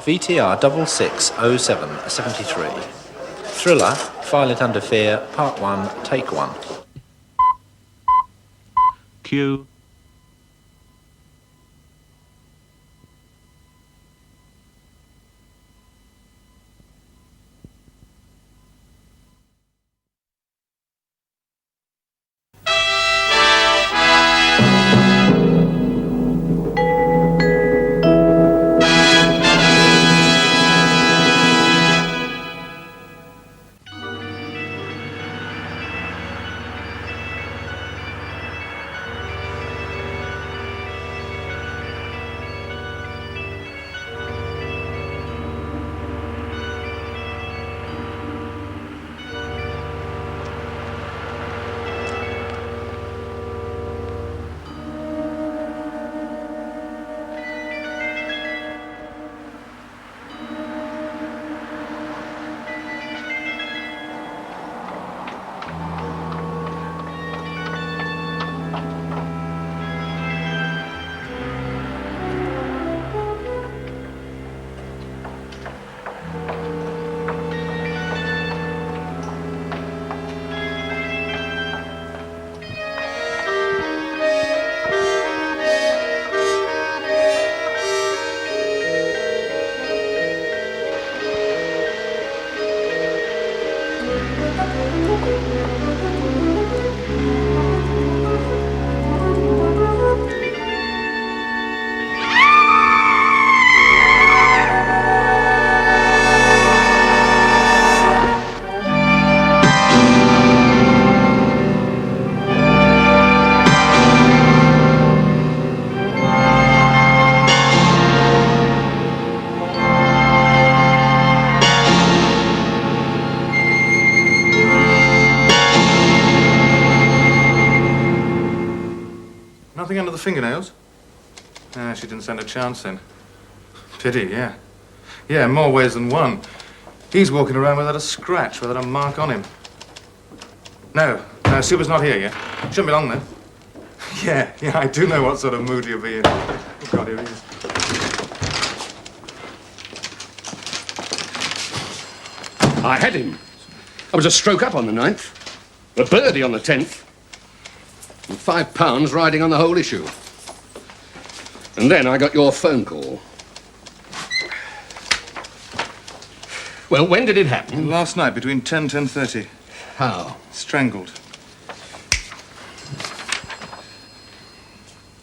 VTR 660773. Thriller, File It Under Fear, Part 1, Take 1. Cue. Nothing under the fingernails? Ah, she didn't stand a chance then. Pity, yeah. Yeah, in more ways than one. He's walking around without a scratch, without a mark on him. No, Suba's not here yet. Shouldn't be long then. Yeah, I do know what sort of mood you'll be in. Oh, God, here he is. I had him. I was a stroke up on the 9th, a birdie on the 10th, and £5 riding on the whole issue. And then I got your phone call. Well, when did it happen? Last night, between 10:30. How? Strangled.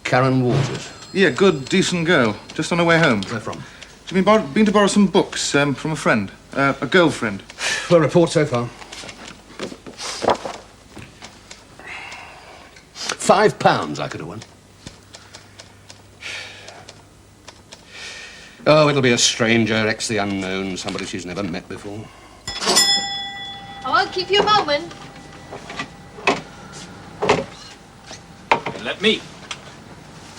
Karen Waters. Yeah, good, decent girl. Just on her way home. Where from? She's been to borrow some books from a friend. A girlfriend. Well, report so far. £5 I could have won. Oh, it'll be a stranger, ex the unknown, somebody she's never met before. I won't keep you a moment. Let me.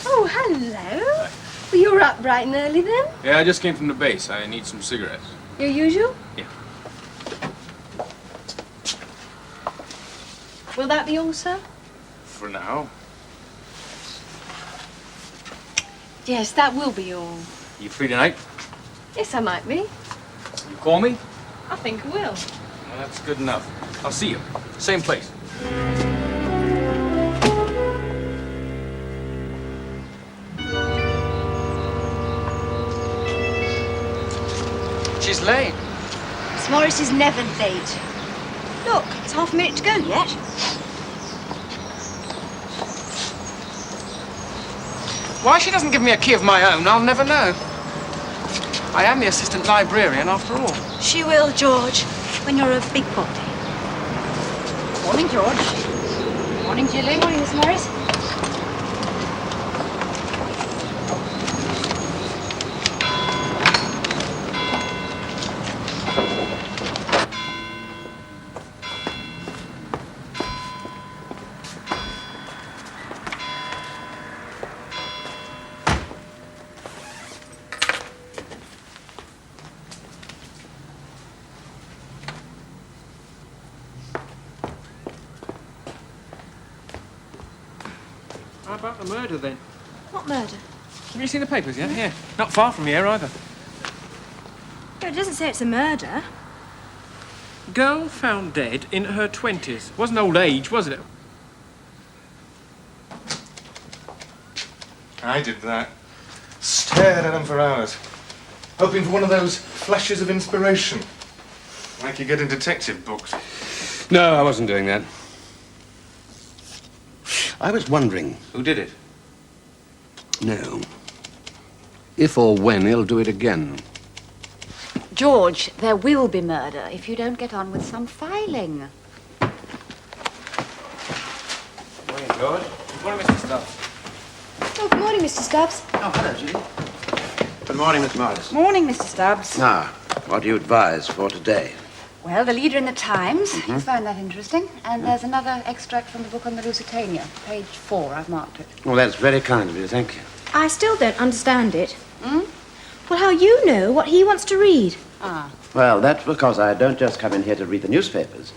Oh, hello. Well, you're up bright and early then? Yeah, I just came from the base. I need some cigarettes. Your usual? Yeah. Will that be all, sir? For now. Yes, that will be all. You free tonight? Yes, I might be. You call me? I think I will. Well, that's good enough. I'll see you. Same place. She's late. Miss Morris is never late. Look, it's half a minute to go yet. Why she doesn't give me a key of my own, I'll never know. I am the assistant librarian after all. She will, George, when you're a big boy. Morning, George. Morning, Julie. Morning, Miss Morris. How about the murder, then? What murder? Have you seen the papers yet? Yeah. Not far from here, either. No, it doesn't say it's a murder. Girl found dead in her 20s. Wasn't old age, was it? I did that. Stared at him for hours, hoping for one of those flashes of inspiration, like you get in detective books. No, I wasn't doing that. I was wondering. Who did it? No. If or when he'll do it again. George, there will be murder if you don't get on with some filing. Morning, George. Morning, Mr. Stubbs. Oh, good morning, Mr. Stubbs. Oh, hello, Judy. Good morning, Miss Morris. Morning, Mr. Stubbs. Now, what do you advise for today? Well, the leader in the Times. You find that interesting. And there's another extract from the book on the Lusitania. Page 4, I've marked it. Well, that's very kind of you, thank you. I still don't understand it. Well, how you know what he wants to read? Ah. Well, that's because I don't just come in here to read the newspapers.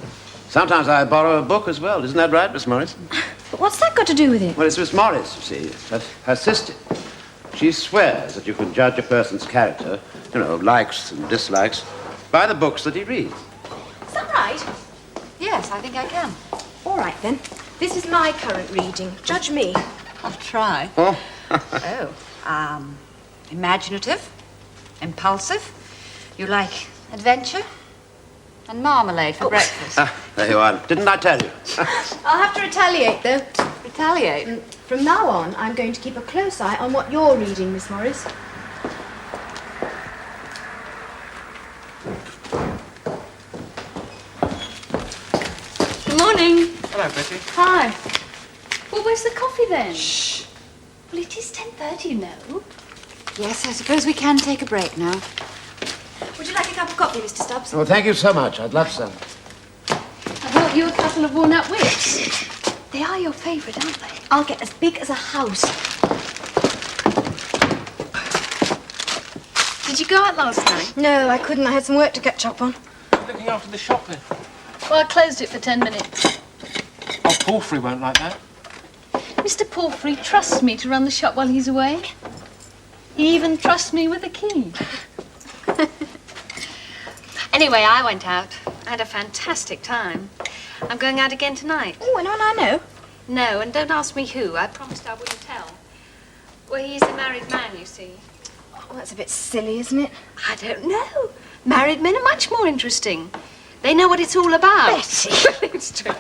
Sometimes I borrow a book as well. Isn't that right, Miss Morris? But what's that got to do with it? Well, it's Miss Morris, you see. Her sister. She swears that you can judge a person's character, you know, likes and dislikes, by the books that he reads. Is that right? Yes, I think I can. All right, then. This is my current reading. Judge me. I'll try. Oh. Imaginative, impulsive. You like adventure and marmalade for breakfast. There you are. Didn't I tell you? I'll have to retaliate, though. Retaliate. From now on, I'm going to keep a close eye on what you're reading, Miss Morris. Good morning. Hello, Betty. Hi. Well, where's the coffee then? Shh. Well, it is 10:30, you know. Yes, I suppose we can take a break now. Would you like a cup of coffee, Mr. Stubbs? Well, thank you so much. I'd love some. I brought you a couple of worn-out whips. They are your favourite, aren't they? I'll get as big as a house. Did you go out last night? No, I couldn't. I had some work to catch up on. Looking after the shop then. Well, I closed it for 10 minutes. Oh, Palfrey won't like that. Mr. Palfrey trusts me to run the shop while he's away. He even trusts me with the key. Anyway, I went out. I had a fantastic time. I'm going out again tonight. Oh, anyone I know? No, and don't ask me who. I promised I wouldn't tell. Well, he's a married man, you see. Oh, that's a bit silly, isn't it? I don't know. Married men are much more interesting. They know what it's all about. Betty! It's true.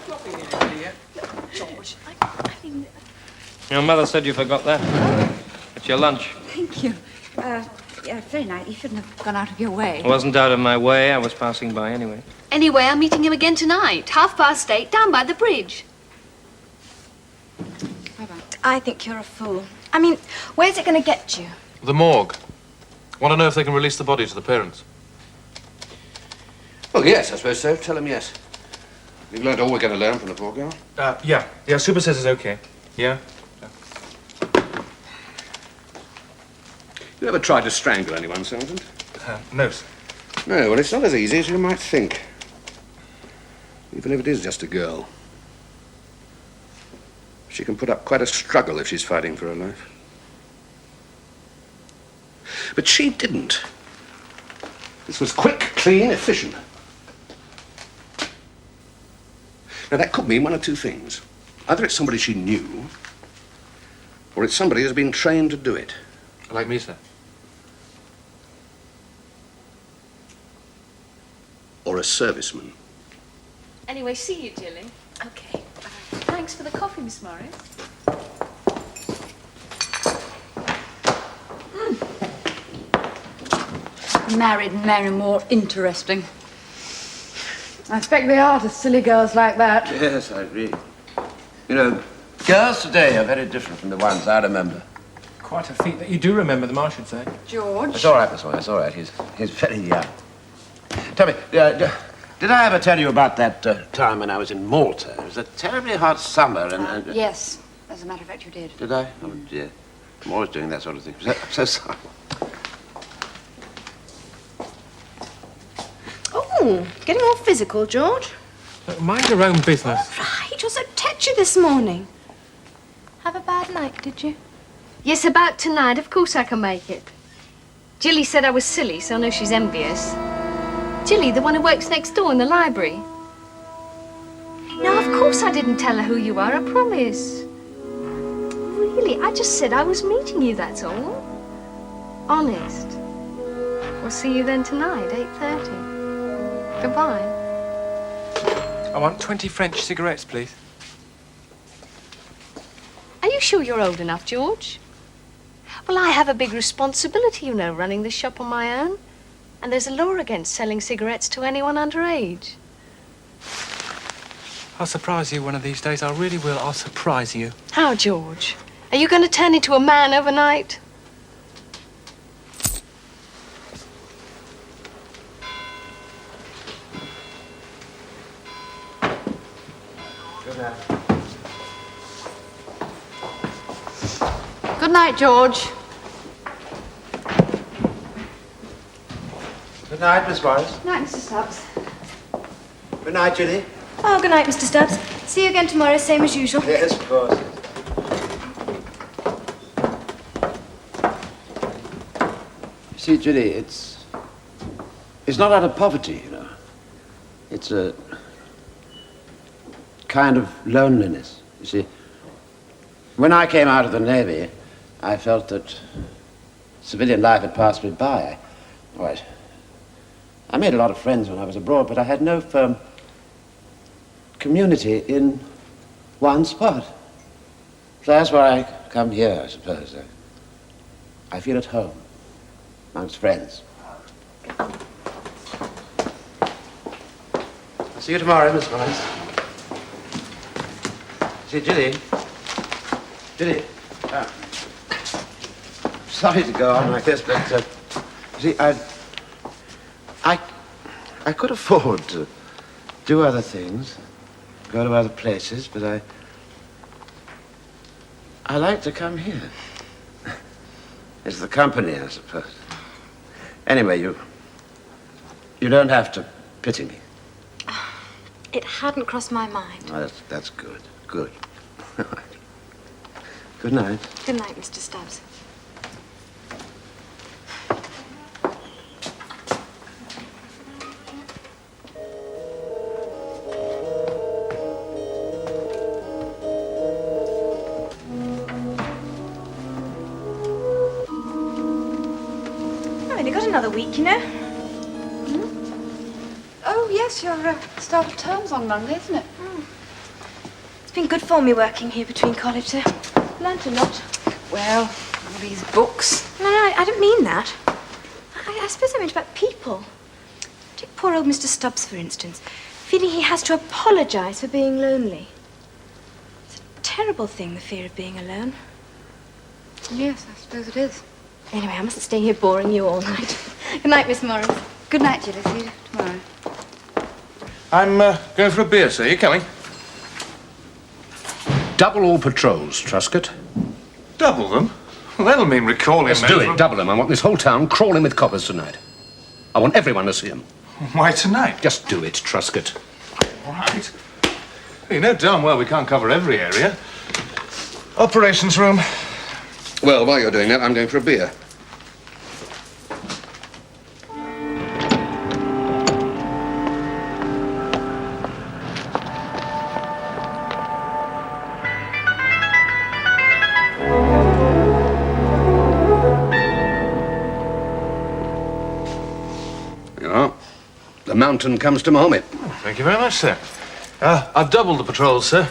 George, Your mother said you forgot that. It's your lunch. Thank you. Yeah, very nice. You shouldn't have gone out of your way. I wasn't out of my way. I was passing by anyway. Anyway, I'm meeting him again tonight, 8:30, down by the bridge. Bye-bye. I think you're a fool. I mean, where's it going to get you? The morgue. Want to know if they can release the body to the parents? Well, yes, I suppose so. Tell him yes. You've learned all we're going to learn from the poor girl. Yeah. Yeah, Super says it's okay. Yeah? You ever tried to strangle anyone, Sergeant? No, sir. No, well, it's not as easy as you might think. Even if it is just a girl. She can put up quite a struggle if she's fighting for her life. But she didn't. This was quick, clean, efficient. Now, that could mean one of two things. Either it's somebody she knew, or it's somebody who's been trained to do it. Like me, sir. Or a serviceman. Anyway, see you, Jilly. Okay. Thanks for the coffee, Miss Morris. Married men are more interesting. I expect they are to silly girls like that. Yes, I agree. You know, girls today are very different from the ones I remember. Quite a feat that you do remember them, I should say. George? It's all right, Miss Moore, it's all right. He's very young. Tell me, did I ever tell you about that time when I was in Malta? It was a terribly hot summer and... Yes, as a matter of fact, you did. Did I? Oh, dear. I'm always doing that sort of thing. I'm so sorry. Oh, getting all physical, George. Look, mind your own business. Right, you're so tetchy this morning. Have a bad night, did you? Yes, about tonight. Of course I can make it. Jilly said I was silly, so I know she's envious. Jilly, the one who works next door in the library. No, of course I didn't tell her who you are, I promise. Really, I just said I was meeting you, that's all. Honest. We'll see you then tonight, 8:30. Goodbye. I want 20 French cigarettes, please. Are you sure you're old enough, George? Well, I have a big responsibility, you know, running this shop on my own. And there's a law against selling cigarettes to anyone underage. I'll surprise you one of these days. I really will. I'll surprise you. How, George? Are you going to turn into a man overnight? Good night. Good night, George. Good night, Miss Morris. Good night, Mr. Stubbs. Good night, Judy. Oh, good night, Mr. Stubbs. See you again tomorrow, same as usual. Yes, of course. You see, Judy, it's not out of poverty, you know. It's a kind of loneliness. You see, when I came out of the Navy, I felt that civilian life had passed me by. I made a lot of friends when I was abroad, but I had no firm community in one spot. So that's why I come here, I suppose. I feel at home amongst friends. I'll see you tomorrow, Miss Morris. See, Judy. Judy. Sorry to go on like this, but see, I could afford to do other things, go to other places, but I like to come here. It's the company, I suppose. Anyway, you don't have to pity me. It hadn't crossed my mind. Oh, that's good. Good. Good night. Good night, Mr. Stubbs. Another week, you know. Oh, yes, your start of term's on Monday, isn't it? It's been good for me working here between college, though. Learned a lot. Well, all these books. No, I don't mean that. I suppose I meant about people. Take poor old Mr. Stubbs, for instance, feeling he has to apologize for being lonely. It's a terrible thing, the fear of being alone. Yes, I suppose it is. Anyway, I mustn't stay here boring you all night. Good night, Miss Morris. Good night, Julie. See you tomorrow. I'm going for a beer, sir. You coming? Double all patrols, Truscott. Double them? Well, that'll mean recalling Let's men do from- it, double them. I want this whole town crawling with coppers tonight. I want everyone to see them. Why tonight? Just do it, Truscott. All right. You know darn well we can't cover every area. Operations room. Well, while you're doing that, I'm going for a beer. The mountain comes to Mahomet. Thank you very much, sir. I've doubled the patrols, sir.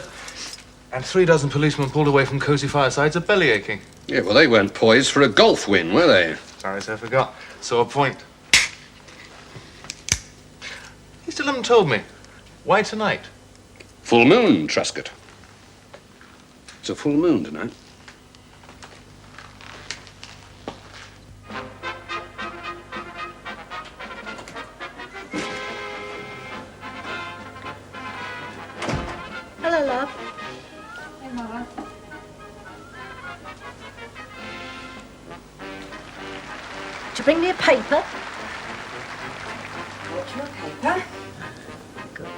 And 3 dozen policemen pulled away from cosy firesides are belly aching. Yeah, well, they weren't poised for a golf win, were they? Sorry, sir, I forgot. So a point. You still haven't told me. Why tonight? Full moon, Truscott. It's a full moon tonight. Hello, love. Hey, Mother. Did you bring me a paper? Brought you a paper. Good.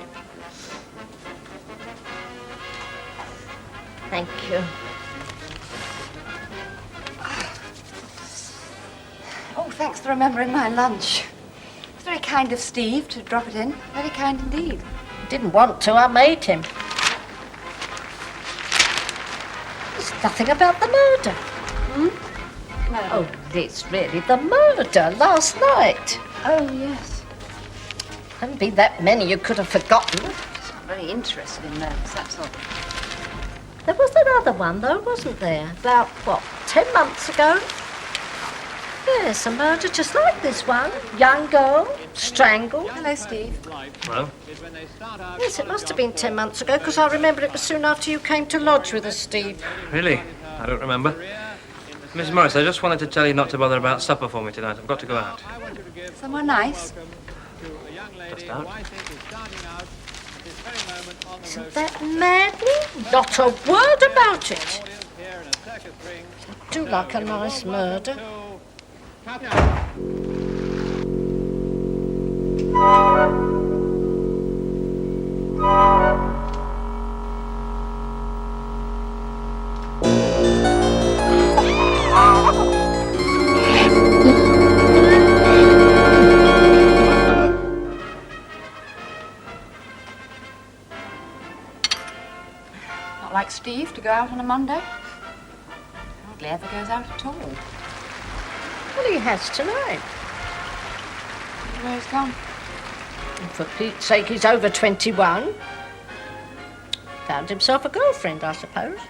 Thank you. Oh, thanks. Thanks for remembering my lunch. It's very kind of Steve to drop it in. Very kind indeed. Didn't want to, I made him. There's nothing about the murder. No. Oh, Liz, really, the murder last night. Oh, yes. Hadn't been that many you could have forgotten. Just not very interested in murders, that's all. There was another one, though, wasn't there? About, 10 months ago? Yes, a murder just like this one. Young girl, strangled. Hello, Steve. Well? Yes, it must have been 10 months ago, because I remember it was soon after you came to lodge with us, Steve. Really? I don't remember. Miss Morris, I just wanted to tell you not to bother about supper for me tonight. I've got to go out. Somewhere nice? Just out. Isn't that maddening? Not a word about it. I do like a nice murder. Not like Steve to go out on a Monday. Hardly ever goes out at all. Well, he has tonight. Where he's gone? And for Pete's sake, he's over 21. Found himself a girlfriend, I suppose.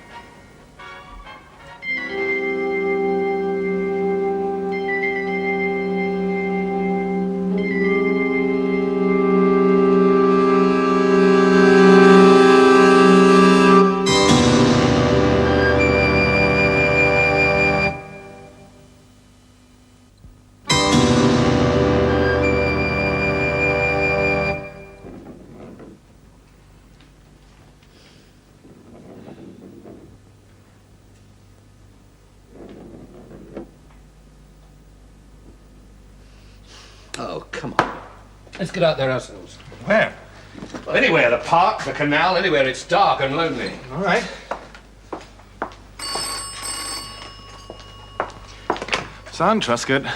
Oh, come on. Let's get out there ourselves. Where? Well, anywhere. The park, the canal, anywhere it's dark and lonely. All right. Son, Truscott.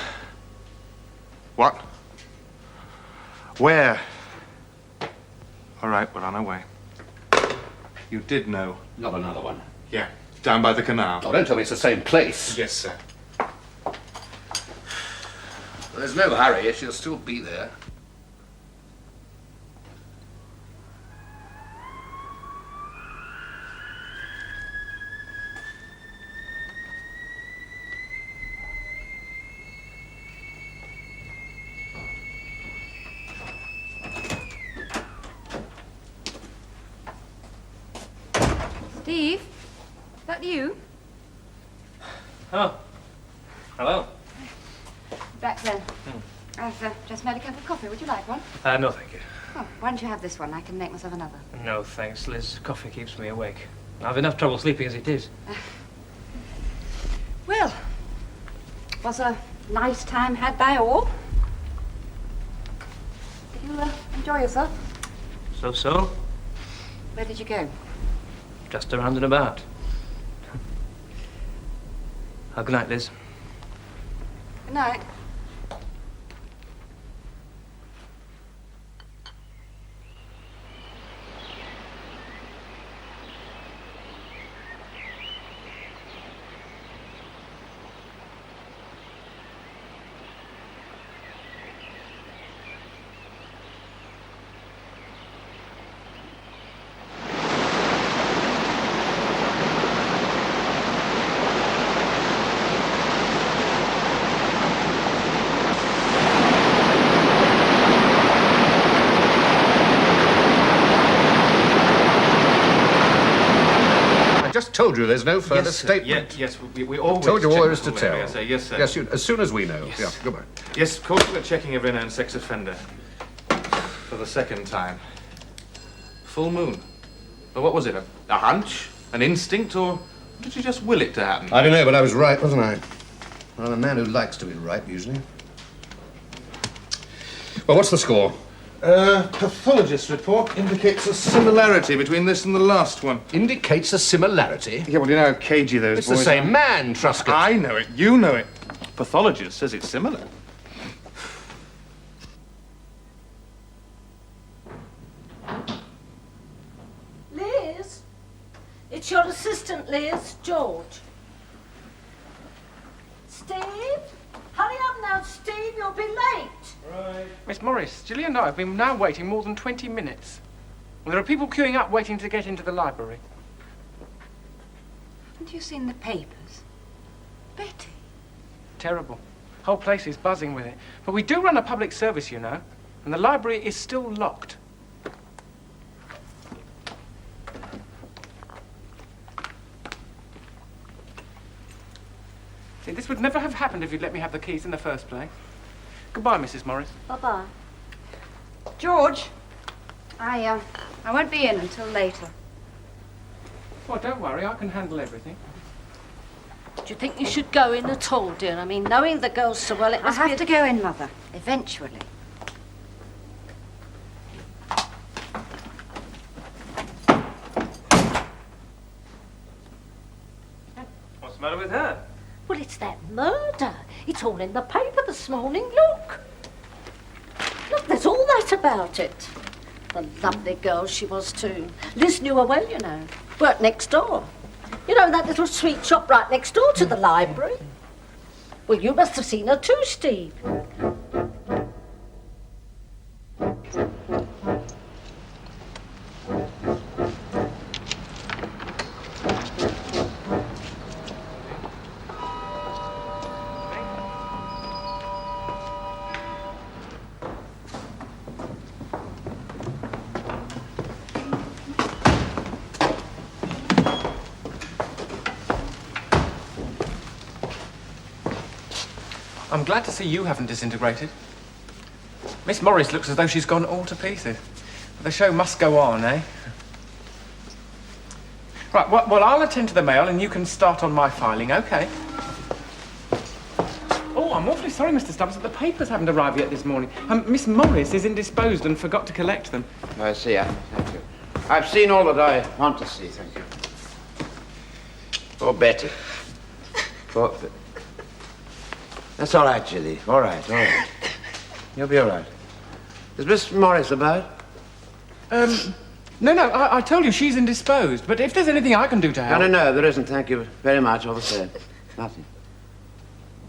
What? Where? All right, we're on our way. You did know. Not another one. Yeah, down by the canal. Oh, don't tell me it's the same place. Yes, sir. There's no hurry. She'll still be there. Steve? Is that you? Oh. Hello. Back then. I've just made a cup of coffee. Would you like one? No, thank you. Oh, why don't you have this one? I can make myself another. No, thanks, Liz. Coffee keeps me awake. I've enough trouble sleeping as it is. Well, was a nice time had by all. Did you enjoy yourself? So? Where did you go? Just around and about. Oh, good night, Liz. Good night. Just told you there's no further statement. Yes, we always Told you all check there is to before tell. leaving, I say. Yes, sir. Yes, as soon as we know. Yes. Yeah, goodbye. Yes, of course we're checking every known sex offender. For the second time. Full moon. Well, what was it? A hunch? An instinct? Or did you just will it to happen? I don't know, but I was right, wasn't I? I'm a man who likes to be right, usually. Well, what's the score? Pathologist report indicates a similarity between this and the last one. Indicates a similarity? Yeah, well, you know how cagey those It's boys the same are. man, Truscott. I know it. You know it. Pathologist says it's similar. It's your assistant, Liz, George. Steve? Hurry up now, Steve, you'll be late. Right. Miss Morris, Gilly and I have been now waiting more than 20 minutes. And there are people queuing up waiting to get into the library. Haven't you seen the papers? Betty. Terrible. Whole place is buzzing with it. But we do run a public service, you know, and the library is still locked. See, this would never have happened if you'd let me have the keys in the first place. Goodbye, Mrs. Morris. Bye-bye. George, I won't be in until later. Well, don't worry, I can handle everything. Do you think you should go in at all, dear? I mean, knowing the girls so well, it I must have to go in, Mother, eventually. What's the matter with her? Well, it's that murder. It's all in the paper this morning. Look. Look, there's all that about it. The lovely girl she was, too. Liz knew her well, you know. Worked next door. You know, that little sweet shop right next door to the library. Well, you must have seen her too, Steve. I'm glad to see you haven't disintegrated. Miss Morris looks as though she's gone all to pieces. The show must go on, eh? Right, well, I'll attend to the mail and you can start on my filing, OK? Oh, I'm awfully sorry, Mr. Stubbs, that the papers haven't arrived yet this morning. Miss Morris is indisposed and forgot to collect them. I see. Thank you. I've seen all that I want to see, thank you. Poor Betty. Poor... That's all right, Gilly. All right, all right. You'll be all right. Is Miss Morris about? No, I told you she's indisposed, but if there's anything I can do to help... No, there isn't. Thank you very much, all the same. Nothing.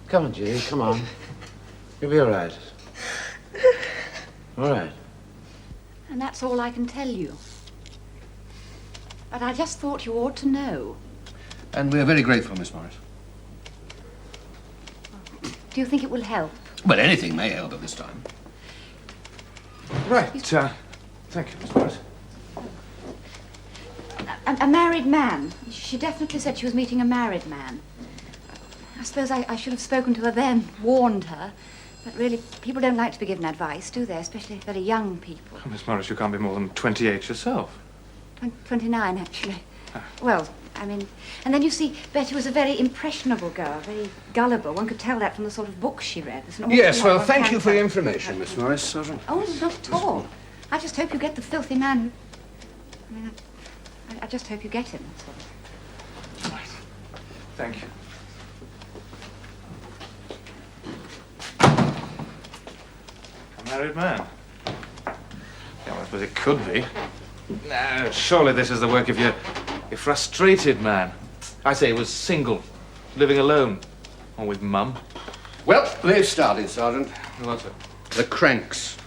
Come on, Gilly, come on. You'll be all right. All right. And that's all I can tell you. But I just thought you ought to know. And we're very grateful, Miss Morris. Do you think it will help? Well, anything may help at this time. Right, thank you, Miss Morris. A married man. She definitely said she was meeting a married man. I suppose I should have spoken to her then, warned her. But really, people don't like to be given advice, do they? Especially very young people. Oh, Miss Morris, you can't be more than 28 yourself. 29, actually. Well, I mean... And then, you see, Betty was a very impressionable girl, very gullible. One could tell that from the sort of books she read. Yes, well, thank you for your information, Miss Morris. Sergeant. Oh, not at all. I just hope you get the filthy man who... I mean, I just hope you get him, that's all. Right. Thank you. A married man? Yeah, well, I suppose it could be. No, surely this is the work of your frustrated man. I say he was single, living alone, or with Mum. Well, they've started, Sergeant. What's it? The cranks.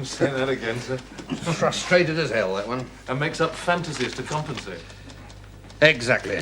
Say that again, sir. Frustrated as hell, that one. And makes up fantasies to compensate. Exactly.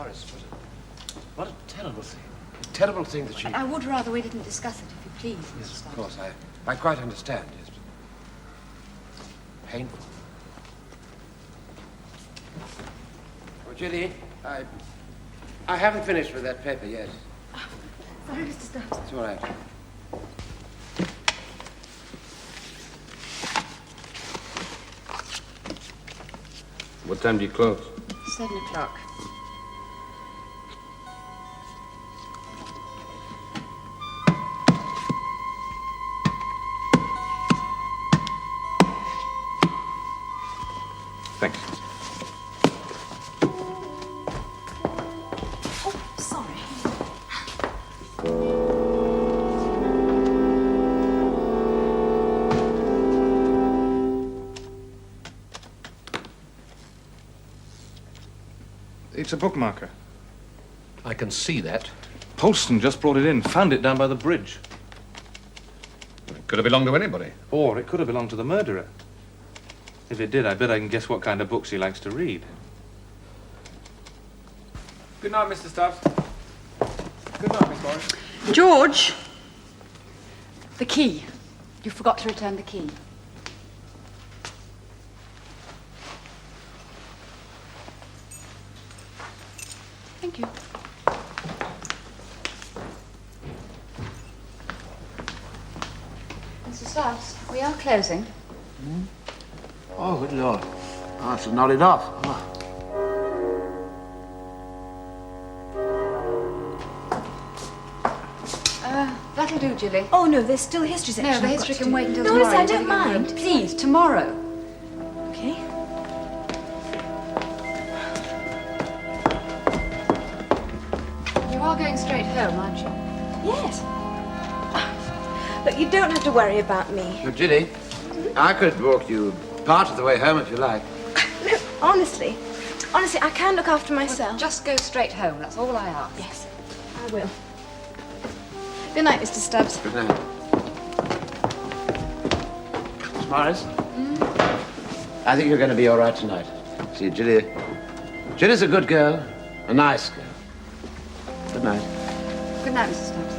Morris, what a terrible thing. A terrible thing that she... I would rather we didn't discuss it, if you please. Yes, of course. I quite understand, yes. Painful. Oh, Judy, I haven't finished with that paper yet. Sorry, Mr. Stubbs. It's all right. What time do you close? 7 o'clock. Thanks. Oh, sorry. It's a bookmarker. I can see that. Polston just brought it in, found it down by the bridge. It could have belonged to anybody. Or it could have belonged to the murderer. If it did, I bet I can guess what kind of books he likes to read. Good night, Mr. Stubbs. Good night, Miss Morris. George! The key. You forgot to return the key. Thank you. Mr. Stubbs, we are closing. Oh, good Lord. I should knock it off. Oh. That'll do, Julie. Oh, no, there's still a history section. No, the I've got history to can do. wait until No, tomorrow. I You don't take your room. mind. Please, tomorrow. Okay. You are going straight home, aren't you? Yes. Look, you don't have to worry about me. Now, Judy, I could walk you part of the way home if you like. No, honestly, I can look after myself. Just go straight home, that's all I ask. Yes, I will. Good night, Mr. Stubbs. Good night. Miss Morris? I think you're going to be all right tonight. See, Judy's a good girl, a nice girl. Good night. Good night, Mr. Stubbs.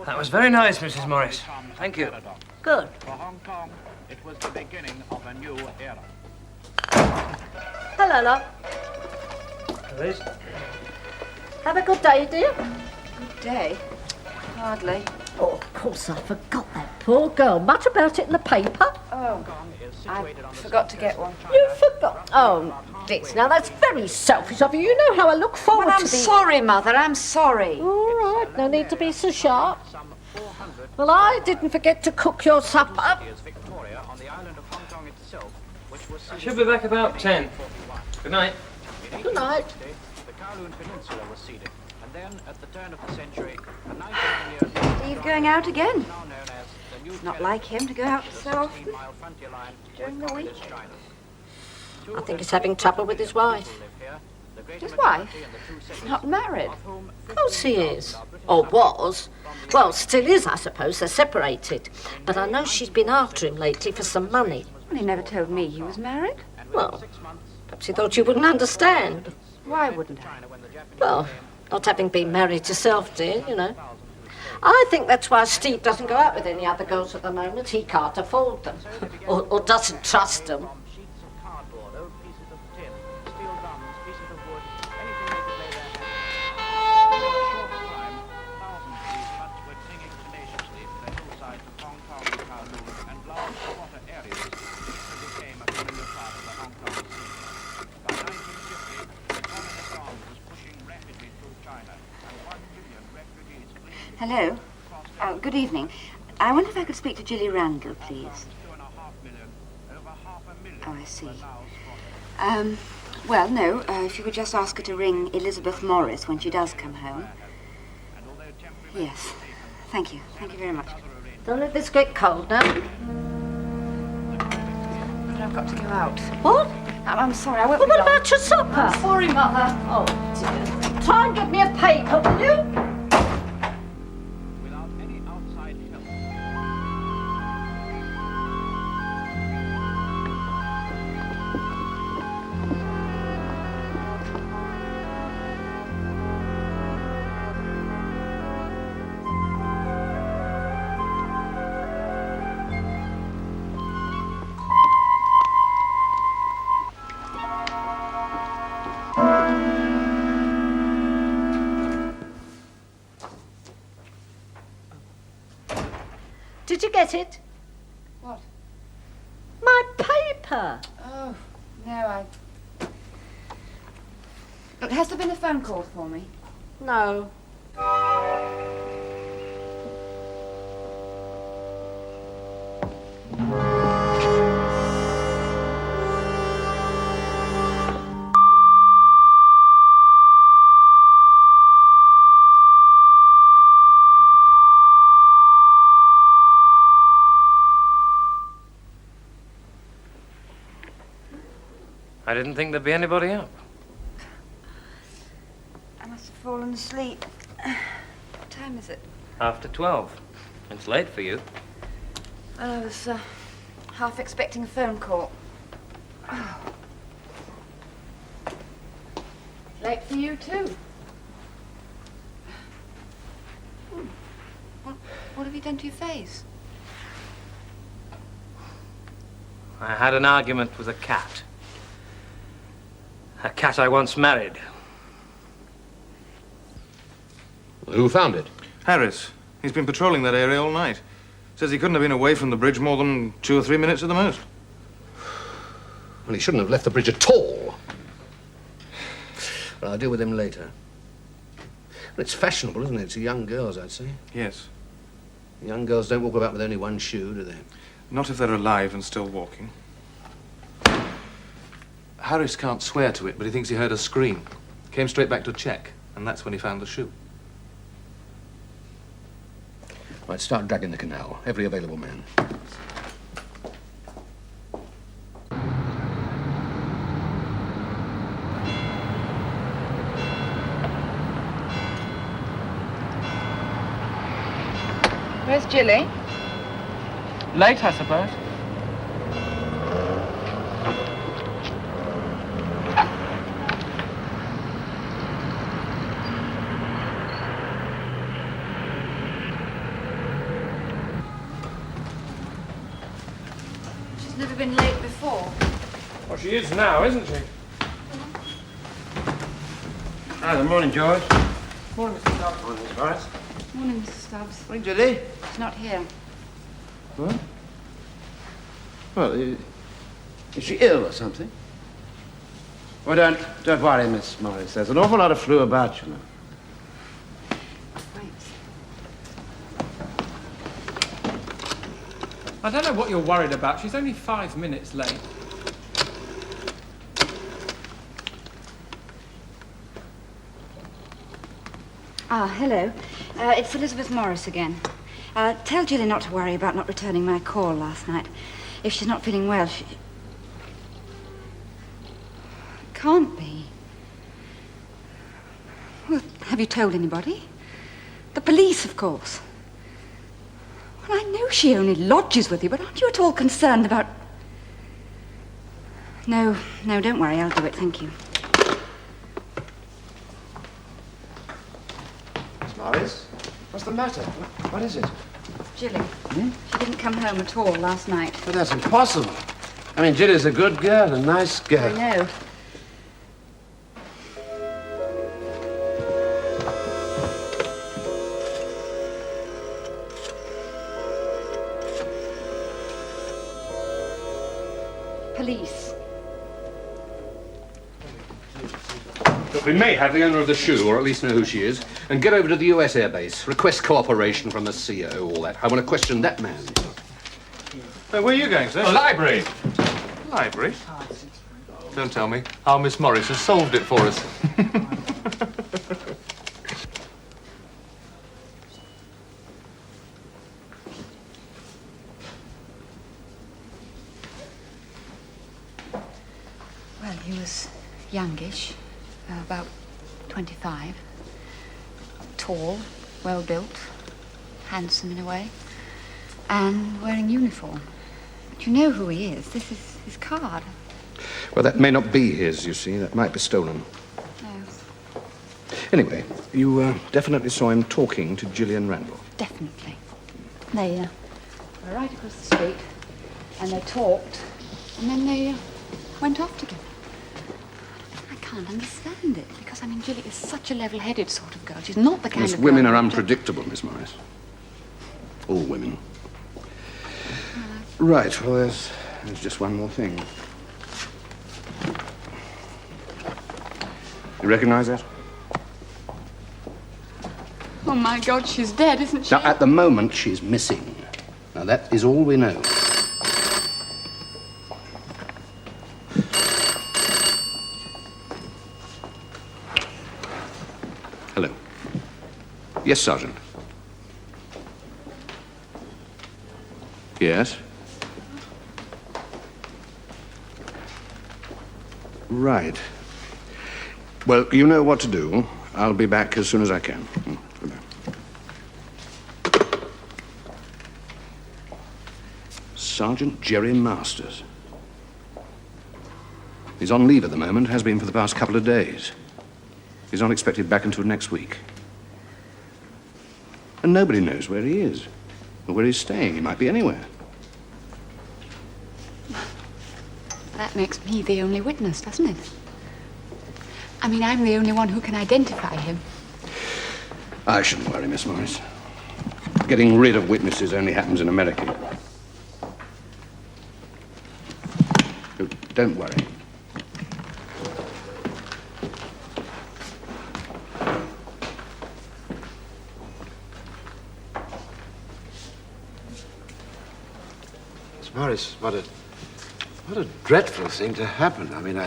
That was very nice, Mrs. Morris. Thank you. Good. For Hong Kong, it was the beginning of a new era. Hello, love. Please. Have a good day, dear. Good day. Hardly. Oh, of course, I forgot that poor girl. Much about it in the paper? Oh, I forgot to get one. You forgot? Oh, Dick, now that's very selfish of you. You know how I look forward Well, to I'm sorry, Mother, I'm sorry. All right, no need to be so sharp. Well, I didn't forget to cook your supper. Victoria on the island of Hong Kong itself, which was... I should be back about 10. Good night. Good night. The Kowloon Peninsula was ceded, and then, at the turn of the century, a 19 Steve going out again. now known as the New Not like him to go out so often. 16-mile frontier line During the week. China. I think he's having trouble with his wife. His wife? He's not married. Of course he is. Or was. Well, still is, I suppose. They're separated. But I know she's been after him lately for some money. Well, he never told me he was married. Well, perhaps he thought you wouldn't understand. Why wouldn't I? Well, not having been married yourself, dear, you know. I think that's why Steve doesn't go out with any other girls at the moment. He can't afford them. Or doesn't trust them. Sheets of cardboard, old pieces of tin, steel drums, pieces of wood, anything they could lay their hands on. In a short time, thousands of these huts were clinging tenaciously to the hillsides of Hong Kong, Kowloon, and large water areas, which became a familiar part of the Hong Kong sea. By 1950, the communist army was pushing rapidly through China, and 1 million refugees fleeing. Hello. Oh, good evening. I wonder if I could speak to Jilly Randall, please. Oh, I see. Well, no, if you could just ask her to ring Elizabeth Morris when she does come home. Yes. Thank you. Thank you very much. Don't let this get cold now. But I've got to go out. What? I'm sorry, I won't Well, be what long. about your supper? I'm sorry, Mother. Oh, dear. Try and get me a paper, will you? Without any outside help. Did you get it? What? My paper. Oh, no, Look, has there been a phone call for me? No. I didn't think there'd be anybody up. I must have fallen asleep. What time is it? After 12. It's late for you. Well, I was half expecting a phone call. Late for you, too. What have you done to your face? I had an argument with a cat. A cat I once married. Who found it? Harris. He's been patrolling that area all night. Says he couldn't have been away from the bridge more than 2 or 3 minutes at the most. Well, he shouldn't have left the bridge at all. But I'll deal with him later. Well, it's fashionable, isn't it, to young girls, I'd say. Yes. Young girls don't walk about with only one shoe, do they? Not if they're alive and still walking. Harris can't swear to it, but he thinks he heard a scream. Came straight back to check, and that's when he found the shoe. Right, start dragging the canal. Every available man. Where's Jilly? Late, I suppose. She's never been late before. Well, she is now, isn't she? Hi, good morning, George. Morning, Mr. Stubbs. Morning, Miss Morris. Morning, Mr. Stubbs. Morning, Judy. She's not here. What? Well, is she ill or something? Well, don't worry, Miss Morris. There's an awful lot of flu about, you know. I don't know what you're worried about. She's only 5 minutes late. Ah, hello. It's Elizabeth Morris again. Tell Jilly not to worry about not returning my call last night. If she's not feeling well, she... Can't be. Well, have you told anybody? The police, of course. Well, I know she only lodges with you, but aren't you at all concerned about... No, don't worry. I'll do it. Thank you. Miss Morris? What's the matter? What is it? Jilly. She didn't come home at all last night. But that's impossible. I mean, Jilly's a good girl, a nice girl. I know. Police. Look, we may have the owner of the shoe, or at least know who she is, and get over to the US Air Base. Request cooperation from the CO, all that. I want to question that man. Where are you going, sir? The library. Library? Don't tell me. Our Miss Morris has solved it for us. Well, he was youngish, about 25. Tall, well-built, handsome in a way, and wearing uniform. But you know who he is. This is his card. Well, that may not be his, you see. That might be stolen. No, Anyway, you definitely saw him talking to Gillian Randall. definitely. They were right across the street, and they talked, and then they went off together. I can't understand it, because, I mean, Jilly is such a level-headed sort of girl. She's not the kind Yes, of women girl are that- unpredictable, Miss Morris. All women. Right, well, there's just one more thing. You recognize that? Oh, my God, she's dead, isn't she? Now, at the moment, she's missing. Now, that is all we know. Hello. Yes, Sergeant. Yes? Right. Well, you know what to do. I'll be back as soon as I can. Goodbye. Sergeant Jerry Masters. He's on leave at the moment, has been for the past couple of days. He's not expected back until next week. And nobody knows where he is, or where he's staying. He might be anywhere. That makes me the only witness, doesn't it? I mean, I'm the only one who can identify him. I shouldn't worry, Miss Morris. Getting rid of witnesses only happens in America. Oh, don't worry. Miss Morris, what a dreadful thing to happen. I mean,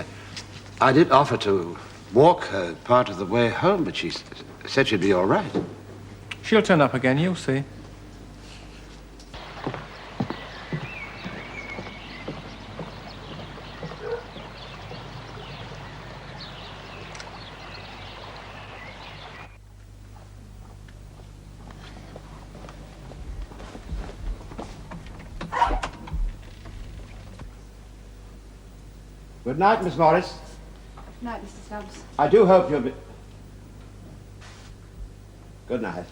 I did offer to walk her part of the way home, but she said she'd be all right. She'll turn up again, you'll see. Good night, Miss Morris. Good night, Mr. Stubbs. I do hope you'll be... Good night.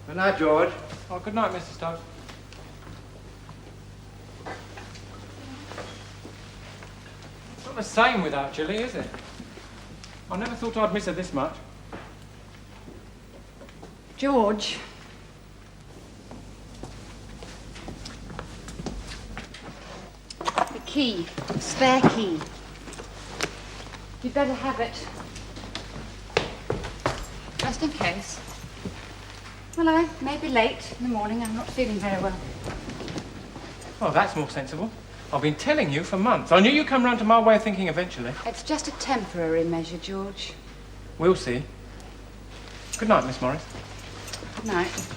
Good night, George. Oh, good night, Mr. Stubbs. It's not the same without Jilly, is it? I never thought I'd miss her this much. George. The key. Spare key. You'd better have it. Just in case. Well, I may be late in the morning. I'm not feeling very well. Oh, that's more sensible. I've been telling you for months. I knew you'd come round to my way of thinking eventually. It's just a temporary measure, George. We'll see. Good night, Miss Morris. Good night.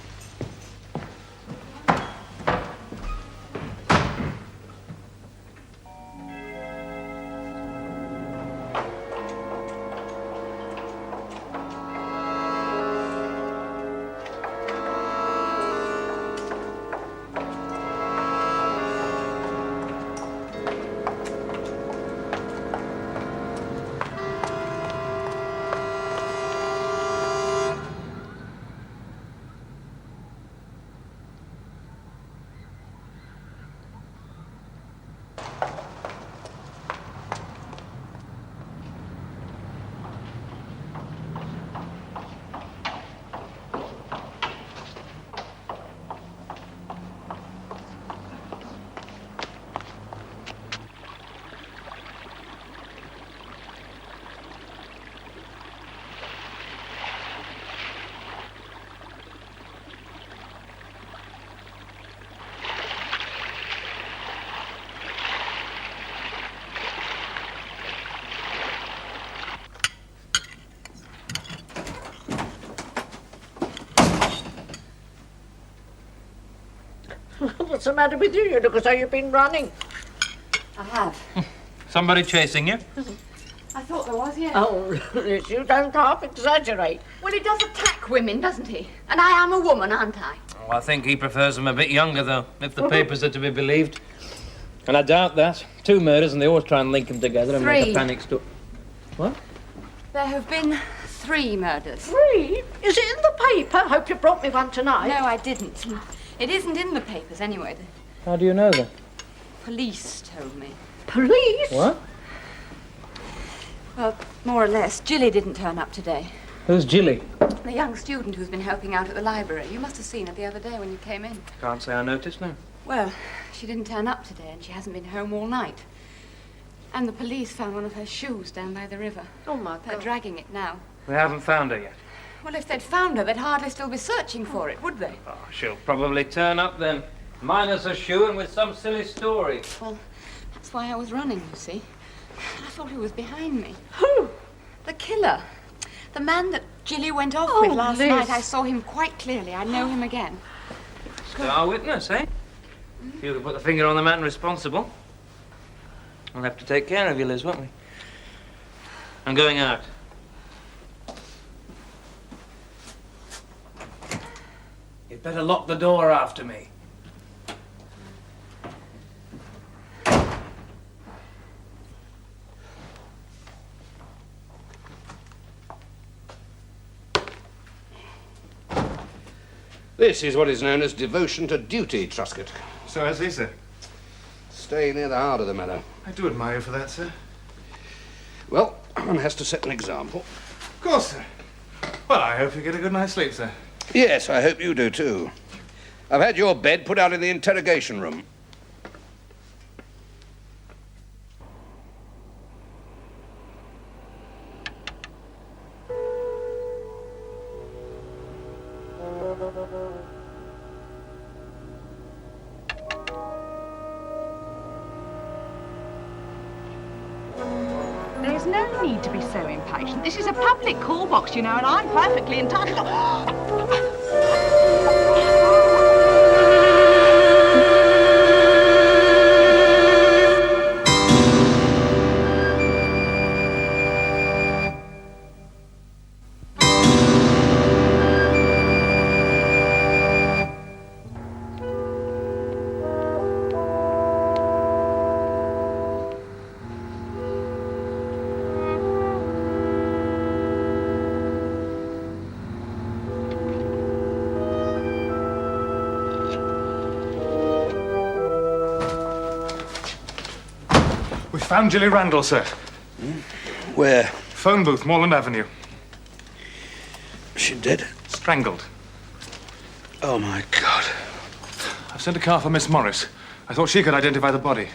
What's the matter with you? You look as though you've been running. I have. Somebody chasing you? I thought there was, yes. Oh, Liz, you don't half exaggerate. Well, he does attack women, doesn't he? And I am a woman, aren't I? Oh, I think he prefers them a bit younger, though, if the papers are to be believed. And I doubt that. 2 murders, and they always try and link them together and make 3. a panic story. What? There have been 3 murders. 3? Is it in the paper? Hope you brought me one tonight. No, I didn't. It isn't in the papers, anyway. The How do you know that? police told me. Police? What? Well, more or less. Jilly didn't turn up today. Who's Jilly? The young student who's been helping out at the library. You must have seen her the other day when you came in. Can't say I noticed, no. Well, she didn't turn up today, and she hasn't been home all night. And the police found one of her shoes down by the river. Oh, my They're God. dragging it now. We haven't found her yet. Well, if they'd found her, they'd hardly still be searching for it, would they? Oh, she'll probably turn up then. Minus a shoe and with some silly story. Well, that's why I was running, you see. I thought he was behind me. Who? The killer. The man that Jilly went off Oh, with last Liz. night. I saw him quite clearly. I know him again. Star witness, eh? If you could put the finger on the man responsible. We'll have to take care of you, Liz, won't we? I'm going out. You'd better lock the door after me. This is what is known as devotion to duty, Truscott. So has he, sir. Stay near the heart of the matter. I do admire you for that, sir. Well, one has to set an example. Of course, sir. Well, I hope you get a good night's sleep, sir. Yes, I hope you do too. I've had your bed put out in the interrogation room. There's no need to be so impatient. This is a public call box, you know, and I'm perfectly entitled to... We found Jilly Randall, sir. Where? Phone booth, Moreland Avenue. She dead? Strangled. Oh, my God. I've sent a car for Miss Morris. I thought she could identify the body.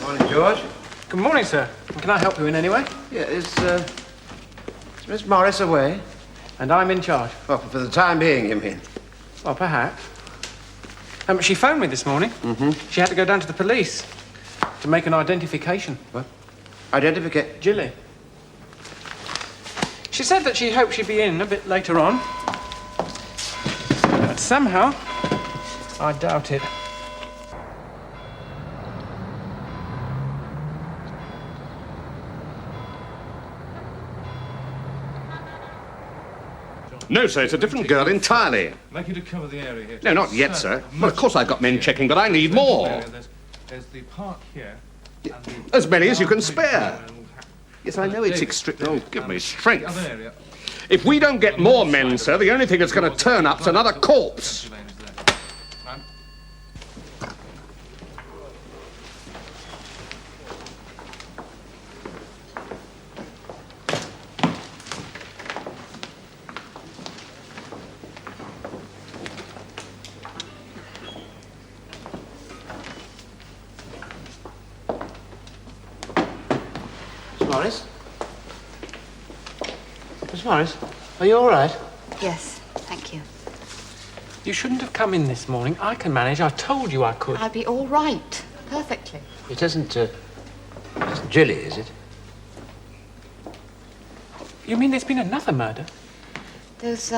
Morning, George. Good morning, sir. Can I help you in any way? Yeah, is Miss Morris away? And I'm in charge. Well, for the time being, you mean? Well, perhaps. She phoned me this morning. Mm-hmm. She had to go down to the police to make an identification. What? Identificate? Jilly. She said that she hoped she'd be in a bit later on. But somehow, I doubt it. No, sir, it's a different girl entirely. I'd like you to cover the area here. No, not yet, sir. Well, of course I've got men checking, but I need more. There's the park here. As many as you can spare. Yes, I know it's extreme. Oh, give me strength. If we don't get more men, sir, the only thing that's going to turn up's another corpse. Miss Morris? Miss Morris, are you all right? Yes, thank you. You shouldn't have come in this morning. I can manage. I told you I could. I'll be all right. Perfectly. It isn't Jilly, is it? You mean there's been another murder? Those,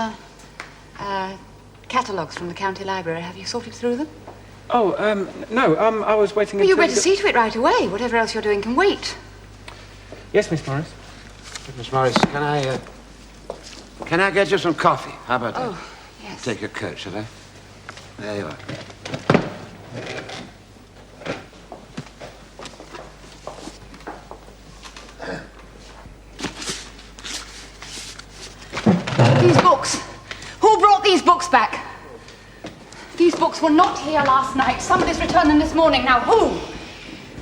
catalogues from the county library. Have you sorted through them? Oh, no. I was waiting Well, you until... better see to it right away. Whatever else you're doing can wait. Yes, Miss Morris? Miss Morris, can I get you some coffee? How about that? Oh, yes. Take your coat, shall I? There you are. These books. Who brought these books back? These books were not here last night. Somebody's returned them this morning. Now, who?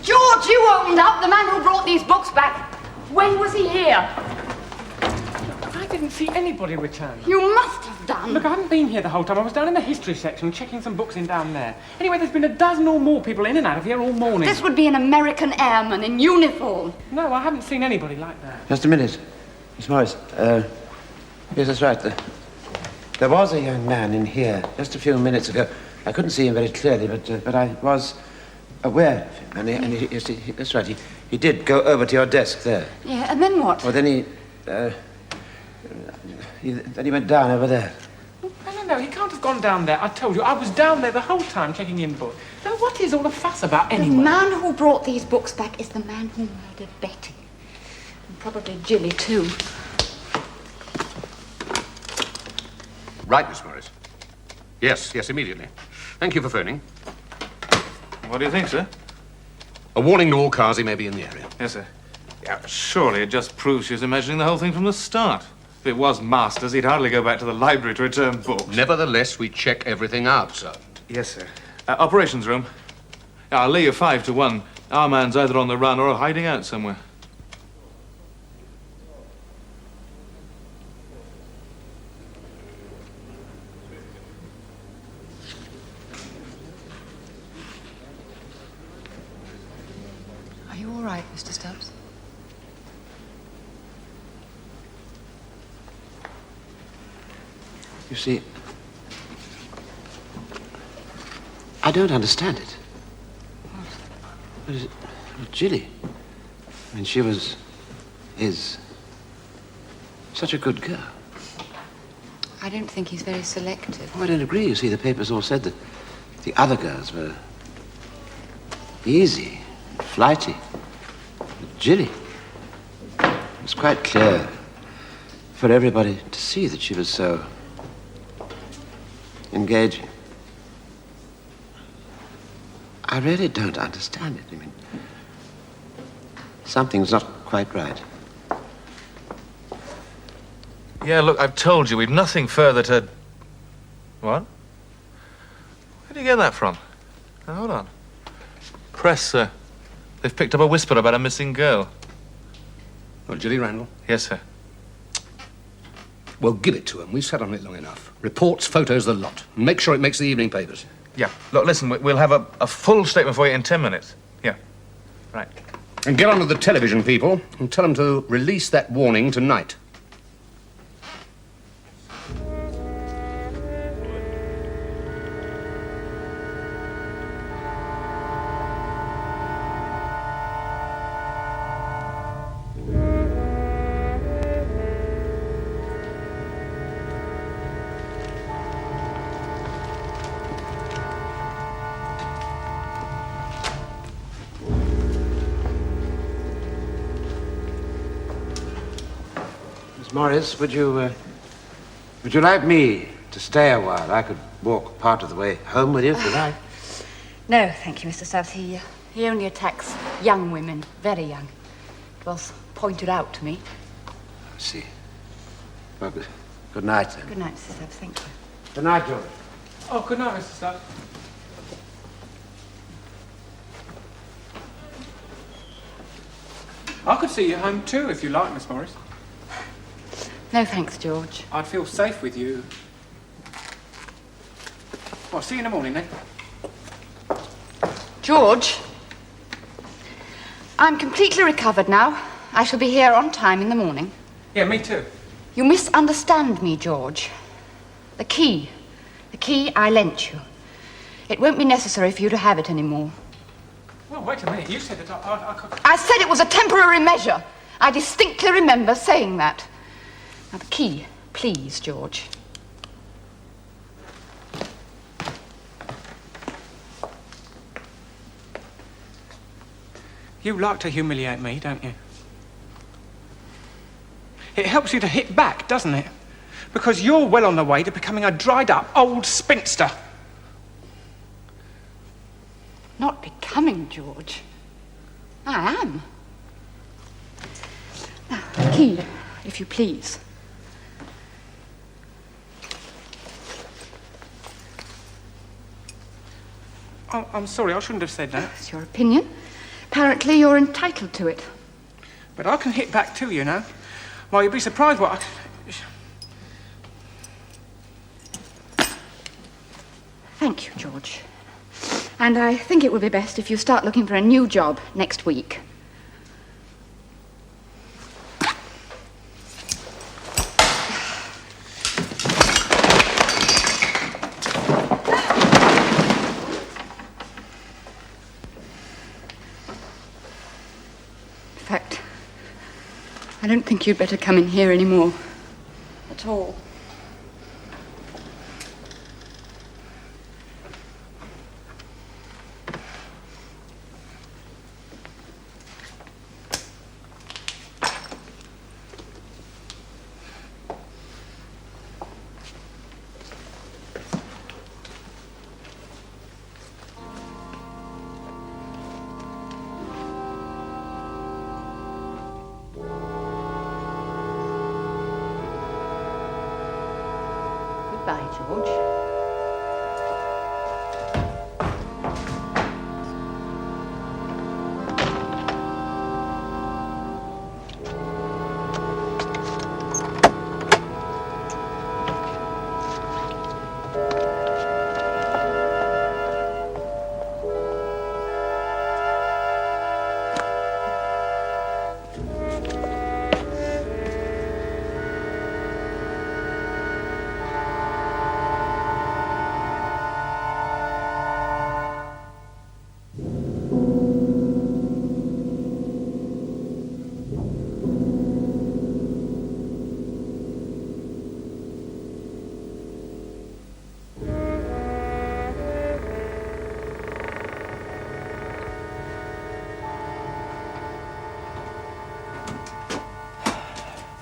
George, you opened up. The man who brought these books back. When was he here? I didn't see anybody return. You must have done. Look, I haven't been here the whole time. I was down in the history section checking some books in down there. Anyway, there's been a dozen or more people in and out of here all morning. This would be an American airman in uniform. No, I haven't seen anybody like that. Just a minute. Miss Morris, yes, that's right. There was a young man in here just a few minutes ago. I couldn't see him very clearly, but I was aware of him. And he, that's right, he did go over to your desk there. Yeah, and then what? Well, then he went down over there. No, he can't have gone down there. I told you, I was down there the whole time checking in books. Now, what is all the fuss about anyway? The man who brought these books back is the man who murdered Betty. And probably Jilly, too. Right, Miss Morris. Yes, immediately. Thank you for phoning. What do you think, sir? A warning to all cars, he may be in the area. Yes, sir. Yeah, surely it just proves she was imagining the whole thing from the start. If it was Masters, he'd hardly go back to the library to return books. Nevertheless, we check everything out, sir. Yes, sir. Operations room. I'll lay you 5 to 1. Our man's either on the run or hiding out somewhere. Are you all right, Mr. Stubbs? You see, I don't understand it. What is it? Jilly. I mean, she is such a good girl. I don't think he's very selective. Oh, I don't agree. You see, the papers all said that the other girls were easy, flighty. But Jilly, it was quite clear for everybody to see that she was so engaging. I really don't understand it. I mean, something's not quite right. Yeah, look, I've told you, we've nothing further to... What? Where do you get that from? Now, hold on. Press, sir. They've picked up a whisper about a missing girl. Well, Jilly Randall? Yes, sir. Well, give it to him. We've sat on it long enough. Reports, photos, the lot. Make sure it makes the evening papers. Yeah. Look, listen, we'll have a full statement for you in 10 minutes. Yeah. Right. And get on to the television people and tell them to release that warning tonight. Morris, would you like me to stay a while? I could walk part of the way home with you if you like. No, thank you, Mr. Stubbs. He only attacks young women, very young. It was pointed out to me. I see. Well, good night, then. Good night, Mr. Stubbs. Thank you. Good night, George. Oh, good night, Mr. Stubbs. I could see you home too, if you like, Miss Morris. No, thanks, George. I'd feel safe with you. Well, see you in the morning, then. George, I'm completely recovered now. I shall be here on time in the morning. Yeah, me too. You misunderstand me, George. The key The key I lent you. It won't be necessary for you to have it anymore. Well, wait a minute. You said that I could... I said it was a temporary measure. I distinctly remember saying that. Now, the key, please, George. You like to humiliate me, don't you? It helps you to hit back, doesn't it? Because you're well on the way to becoming a dried-up old spinster. Not becoming, George. I am. Now, the key, if you please. Oh, I'm sorry, I shouldn't have said that. It's your opinion. Apparently, you're entitled to it. But I can hit back too, you know. Well, you'd be surprised what Thank you, George. And I think it would be best if you start looking for a new job next week. In fact, I don't think you'd better come in here anymore. At all. Goodbye, George.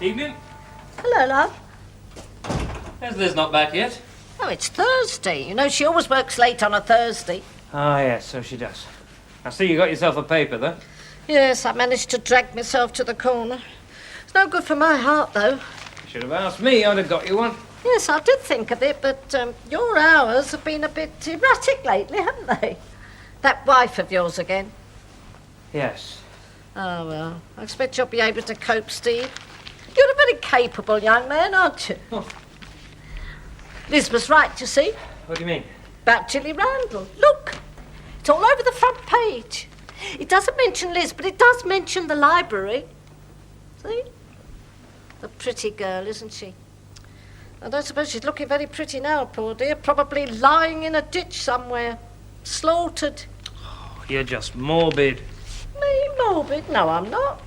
Evening. Hello, love. Liz not back yet? Oh, it's Thursday. You know, she always works late on a Thursday. Ah, yes, so she does. I see you got yourself a paper, though. Yes, I managed to drag myself to the corner. It's no good for my heart, though. You should have asked me. I'd have got you one. Yes, I did think of it, but your hours have been a bit erratic lately, haven't they? That wife of yours again. Yes. Oh, well, I expect you'll be able to cope, Steve. You're a very capable young man, aren't you? Oh. Liz was right, you see. What do you mean? About Jilly Randall. Look, it's all over the front page. It doesn't mention Liz, but it does mention the library. See? A pretty girl, isn't she? I don't suppose she's looking very pretty now, poor dear. Probably lying in a ditch somewhere. Slaughtered. Oh, you're just morbid. Me morbid? No, I'm not.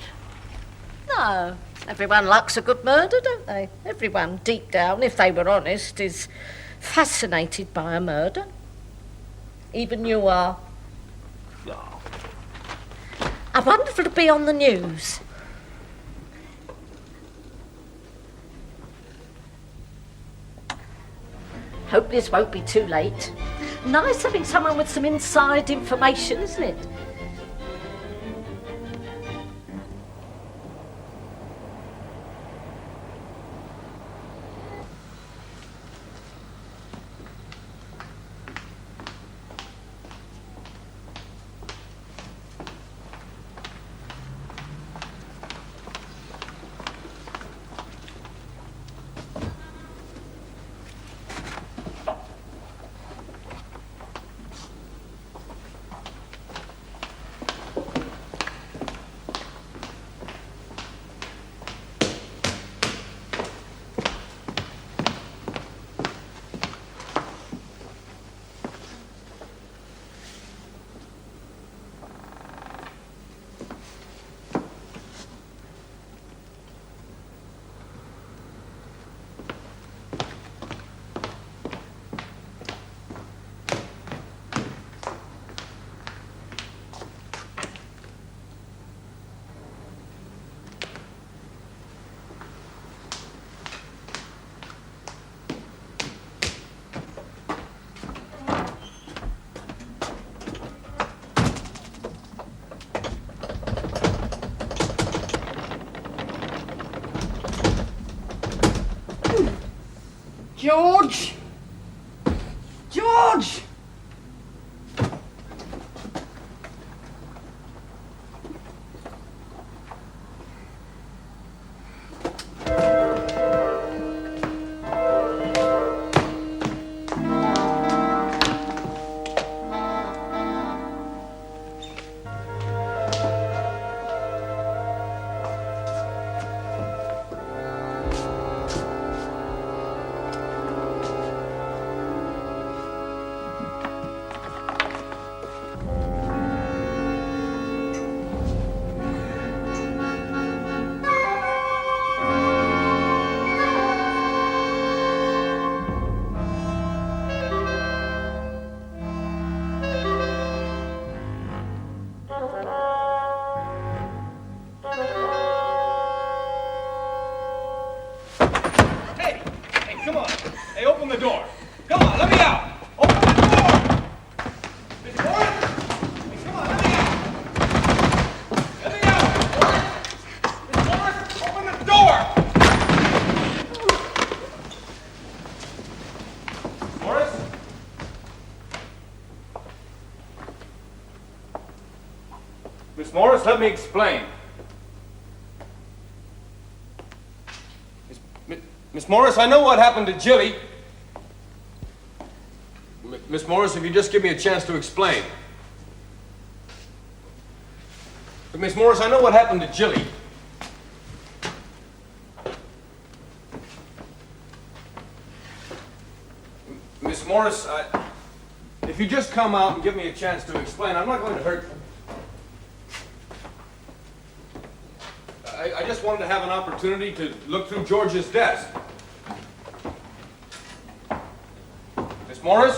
No. Everyone likes a good murder, don't they? Everyone, deep down, if they were honest, is fascinated by a murder. Even you are. Oh. I wonder if it'll be on the news. Hope this won't be too late. Nice having someone with some inside information, isn't it? George! George! Miss Morris, let me explain. Miss Morris, I know what happened to Jilly. Miss Morris, if you just give me a chance to explain. But Miss Morris, I know what happened to Jilly. Miss Morris, if you just come out and give me a chance to explain, I'm not going to hurt you. I just wanted to have an opportunity to look through George's desk. Miss Morris?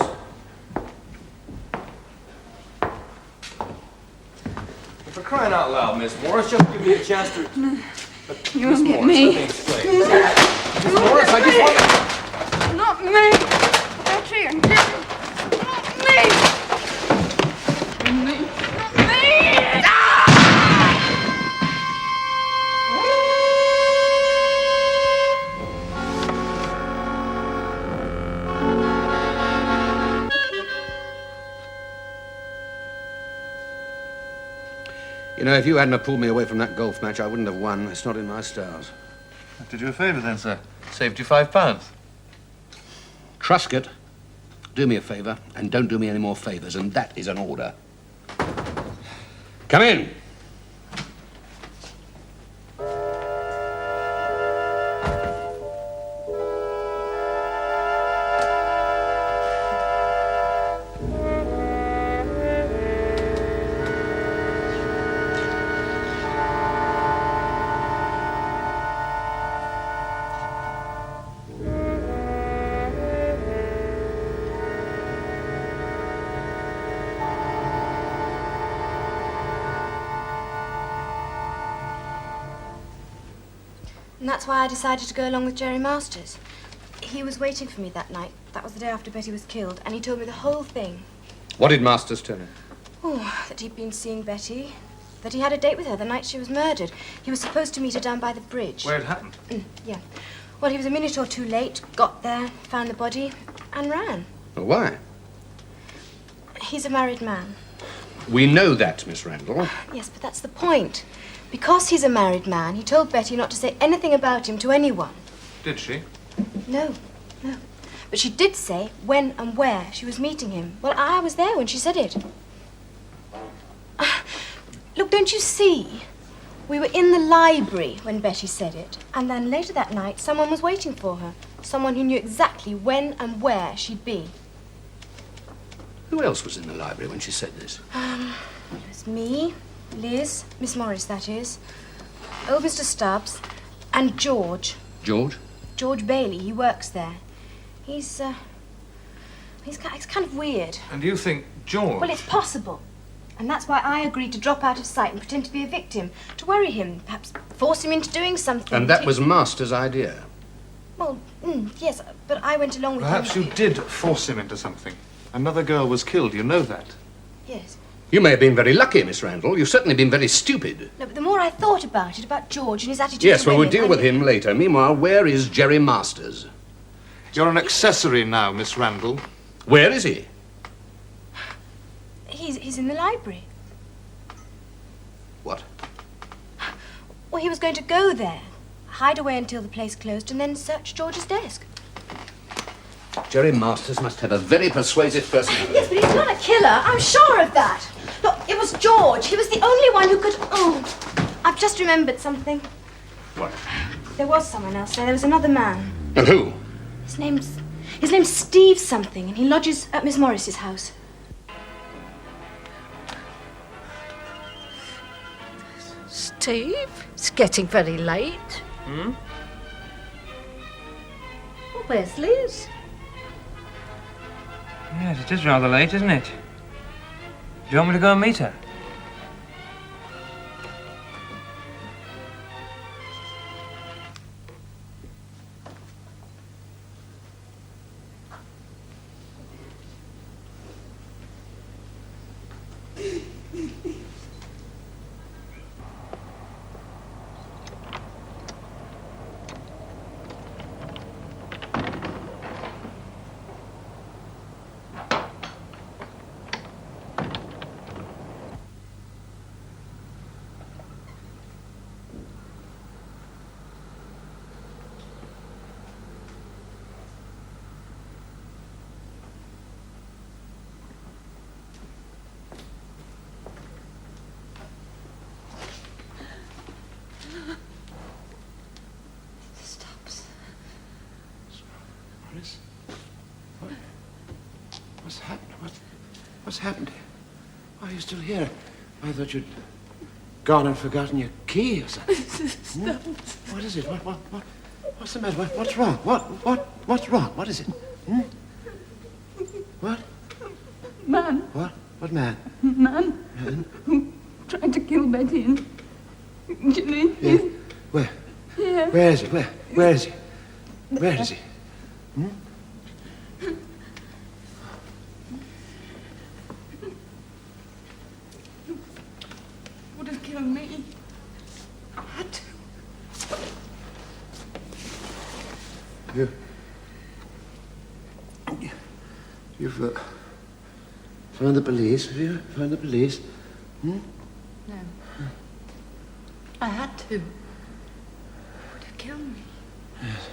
For crying out loud, Miss Morris, just give me a chance to... You Miss won't get Morris, me. let me explain. Miss Morris, I just want to... Not me! Betty and Jim! Not me! Not me! Not me! You know, if you hadn't have pulled me away from that golf match, I wouldn't have won. It's not in my stars. I did you a favour then, sir. Saved you £5. Truscott, do me a favour and don't do me any more favours, and that is an order. Come in. And that's why I decided to go along with Jerry Masters. He was waiting for me that night. That was the day after Betty was killed, and he told me the whole thing. What did Masters tell you? Oh, that he'd been seeing Betty, that he had a date with her the night she was murdered. He was supposed to meet her down by the bridge. Where it happened? Yeah. Well, he was a minute or two late, got there, found the body, and ran. Well, why? He's a married man. We know that, Miss Randall. Yes, but that's the point. Because he's a married man, he told Betty not to say anything about him to anyone. Did she? No. But she did say when and where she was meeting him. Well, I was there when she said it. Look, don't you see? We were in the library when Betty said it. And then later that night, someone was waiting for her. Someone who knew exactly when and where she'd be. Who else was in the library when she said this? It was me, Liz, Miss Morris, that is, old Mr. Stubbs, and George. George? George Bailey. He works there. He's kind of weird. And you think George... Well, it's possible. And that's why I agreed to drop out of sight and pretend to be a victim, to worry him, perhaps force him into doing something. And that was Master's idea? Well, yes, but I went along with him. Perhaps you did force him into something. Another girl was killed, you know that. Yes. You may have been very lucky, Miss Randall. You've certainly been very stupid. No, but the more I thought about it, about George and his attitude Yes, to well, we'll women, deal with him later. Meanwhile, where is Jerry Masters? You're an accessory now, Miss Randall. Where is he? He's in the library. What? Well, he was going to go there, hide away until the place closed, and then search George's desk. Jerry Masters must have a very persuasive personality. Yes, but he's not a killer. I'm sure of that. Look, it was George. He was the only one who could... Oh, I've just remembered something. What? There was someone else there. There was another man. And who? His name's Steve something, and he lodges at Miss Morris's house. Steve, it's getting very late. Hmm? Well, where's Liz? Yes, it is rather late, isn't it? Do you want me to go and meet her? What's happened? What's happened? Why are you still here? I thought you'd gone and forgotten your key or something. What is it? What's the matter? What's wrong? What's wrong? What is it? Hmm? What? Man. What? What man? Man. Man? Who tried to kill Betty and Jilly. Yeah. Where? Here. Where is he? Where is he? Where is he? Hmm? Would have killed me. What? You've phoned the police, have you? Phoned the police? Hmm? No. I had to. Would have killed me. Yes.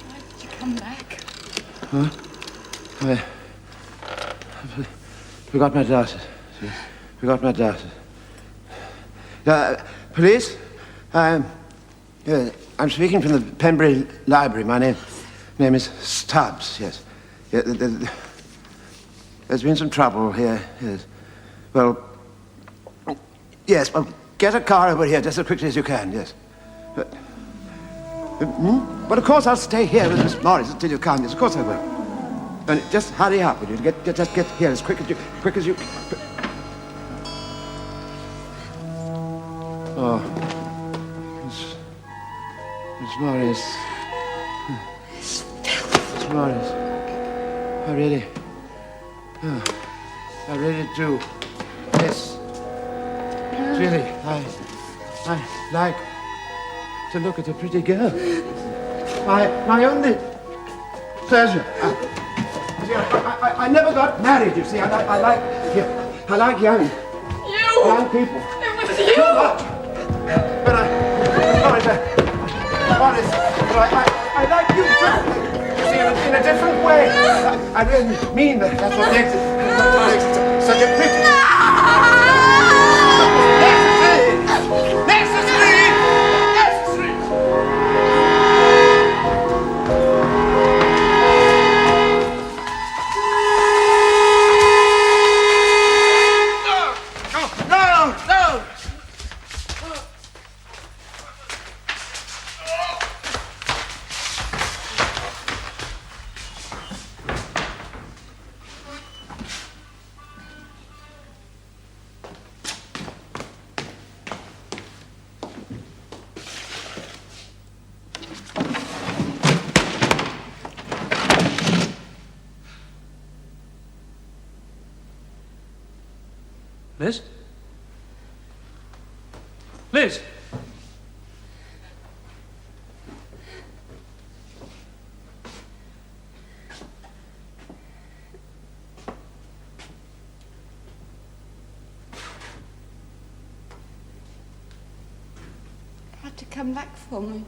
Why did you come back? Huh? I forgot my glasses. Forgot my glasses. Police? I'm speaking from the Pembury Library. My name is Stubbs, yes. Yeah, there's been some trouble here, yes. Well, yes, well, get a car over here just as quickly as you can, yes. But of course I'll stay here with Miss Morris until you come, yes, of course I will. And just hurry up, will you? Just get here as quick as you... Oh, Miss Morris. Miss Morris. I really do miss. Really, I like to look at a pretty girl. My only pleasure. I never got married, you see. I like young people. It was you! But I like you too. You see, in a different way. I really mean that. That's what makes it such a pity. Liz? Liz! Tried to come back for me.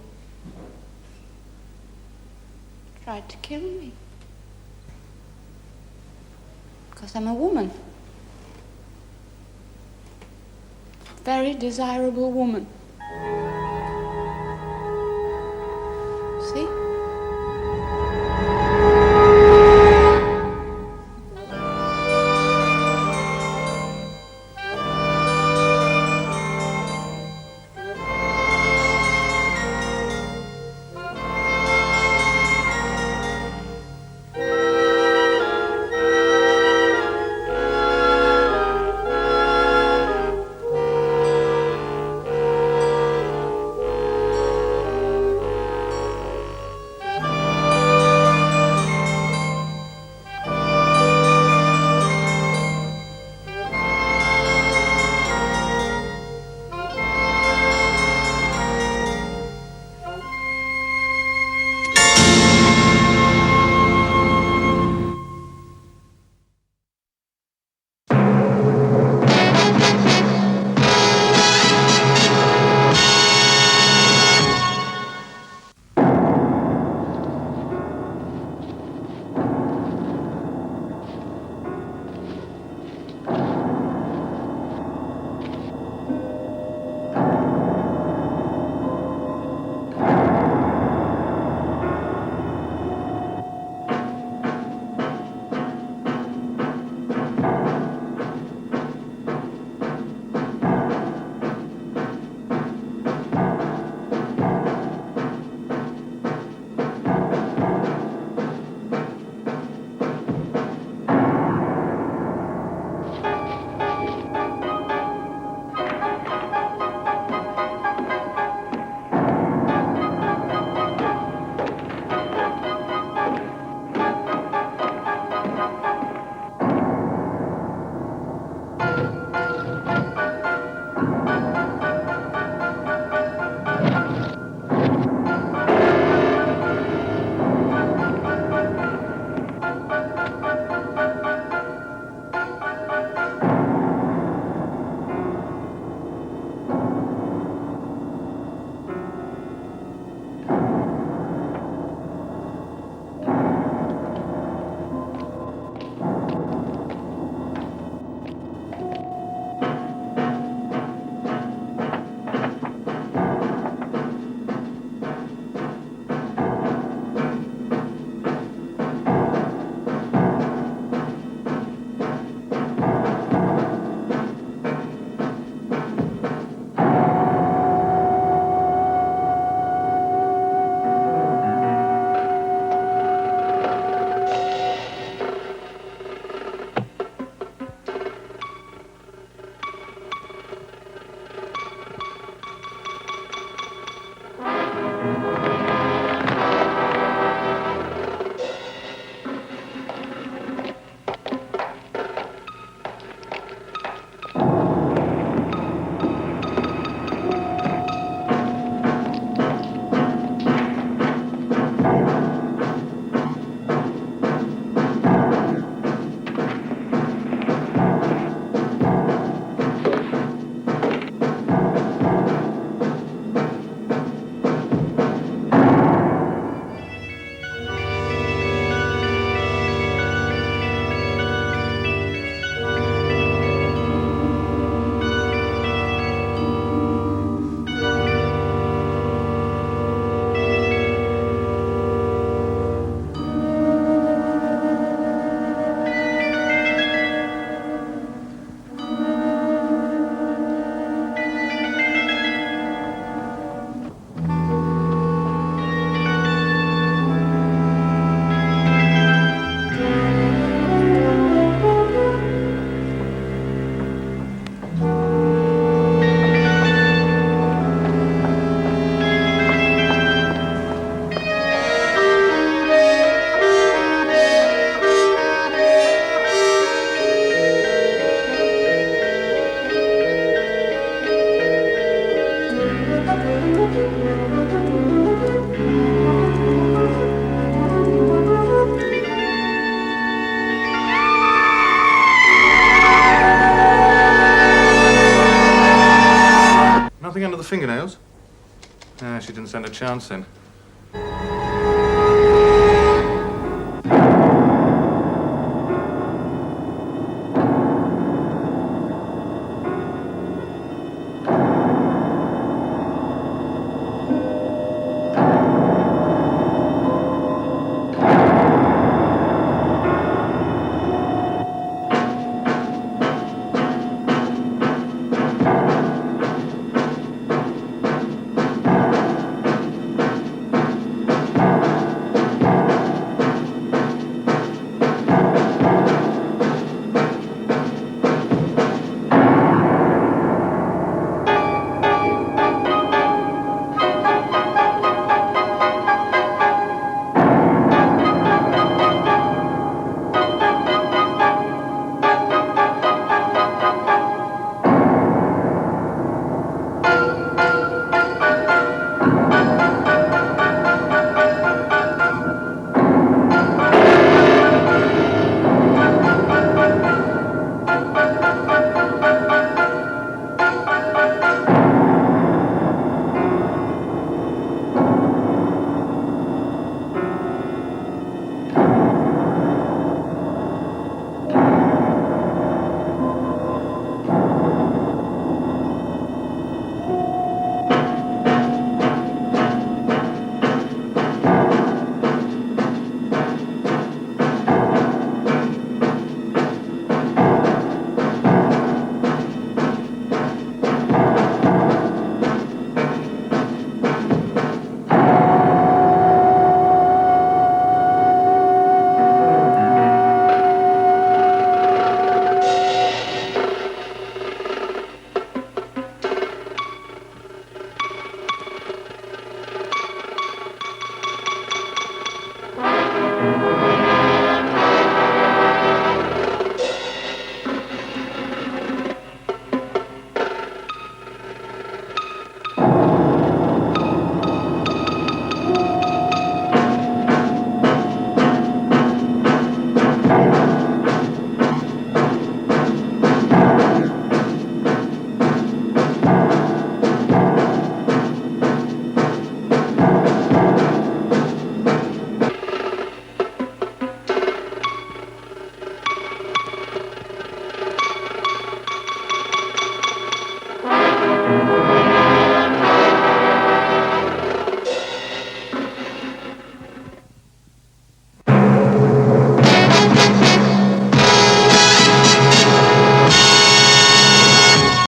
Tried to kill me. Because I'm a woman. Very desirable woman. See? fingernails? Ah, she didn't stand a chance then.